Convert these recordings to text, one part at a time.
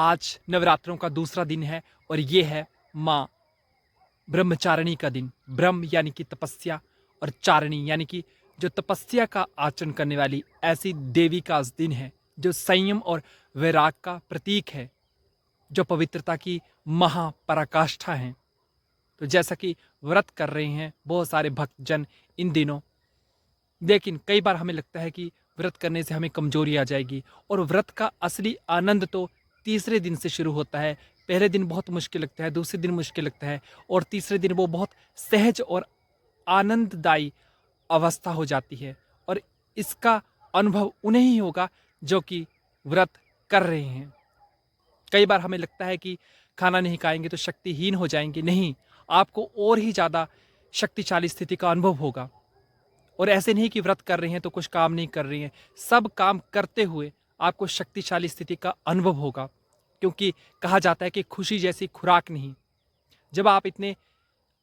आज नवरात्रों का दूसरा दिन है और ये है माँ ब्रह्मचारिणी का दिन। ब्रह्म यानी कि तपस्या और चारिणी यानी कि जो तपस्या का आचरण करने वाली ऐसी देवी का आज दिन है जो संयम और वैराग का प्रतीक है, जो पवित्रता की महापराकाष्ठा है। तो जैसा कि व्रत कर रहे हैं बहुत सारे भक्तजन इन दिनों, लेकिन कई बार हमें लगता है कि व्रत करने से हमें कमजोरी आ जाएगी, और व्रत का असली आनंद तो तीसरे दिन से शुरू होता है। पहले दिन बहुत मुश्किल लगता है, दूसरे दिन मुश्किल लगता है, और तीसरे दिन वो बहुत सहज और आनंददायी अवस्था हो जाती है। और इसका अनुभव उन्हें ही होगा जो कि व्रत कर रहे हैं। कई बार हमें लगता है कि खाना नहीं खाएंगे तो शक्तिहीन हो जाएंगे। नहीं, आपको और ही ज़्यादा शक्तिशाली स्थिति का अनुभव होगा। और ऐसे नहीं कि व्रत कर रहे हैं तो कुछ काम नहीं कर रही हैं, सब काम करते हुए आपको शक्तिशाली स्थिति का अनुभव होगा। क्योंकि कहा जाता है कि खुशी जैसी खुराक नहीं। जब आप इतने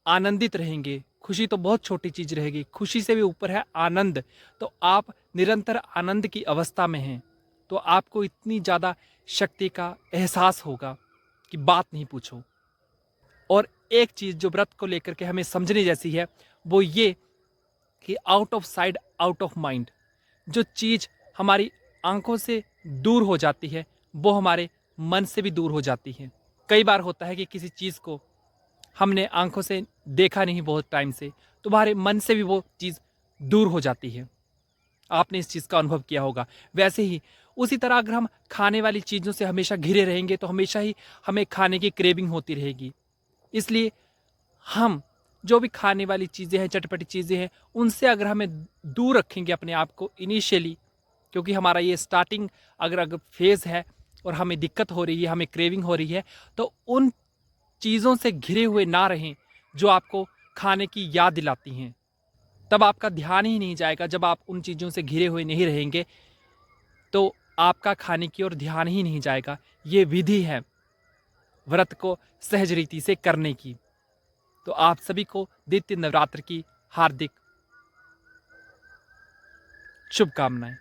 आनंदित रहेंगे, खुशी तो बहुत छोटी चीज रहेगी, खुशी से भी ऊपर है आनंद। तो आप निरंतर आनंद की अवस्था में हैं, तो आपको इतनी ज़्यादा शक्ति का एहसास होगा कि बात नहीं पूछो। और एक चीज़ जो व्रत को लेकर के हमें समझने जैसी है वो ये कि out of side out of mind, जो चीज़ हमारी आंखों से दूर हो जाती है वो हमारे मन से भी दूर हो जाती है। कई बार होता है कि किसी चीज़ को हमने आंखों से देखा नहीं बहुत टाइम से, तो हमारे मन से भी वो चीज़ दूर हो जाती है। आपने इस चीज़ का अनुभव किया होगा। वैसे ही उसी तरह अगर हम खाने वाली चीज़ों से हमेशा घिरे रहेंगे तो हमेशा ही हमें खाने की क्रेविंग होती रहेगी। इसलिए हम जो भी खाने वाली चीज़ें हैं, चटपटी चीज़ें हैं, उनसे अगर हमें दूर रखेंगे अपने आप को इनिशियली, क्योंकि हमारा ये स्टार्टिंग अगर फेज़ है और हमें दिक्कत हो रही है, हमें क्रेविंग हो रही है, तो उन चीज़ों से घिरे हुए ना रहें जो आपको खाने की याद दिलाती हैं। तब आपका ध्यान ही नहीं जाएगा। जब आप उन चीज़ों से घिरे हुए नहीं रहेंगे तो आपका खाने की ओर ध्यान ही नहीं जाएगा। ये विधि है व्रत को सहज रीति से करने की। तो आप सभी को दैत्य नवरात्र की हार्दिक शुभकामनाएं।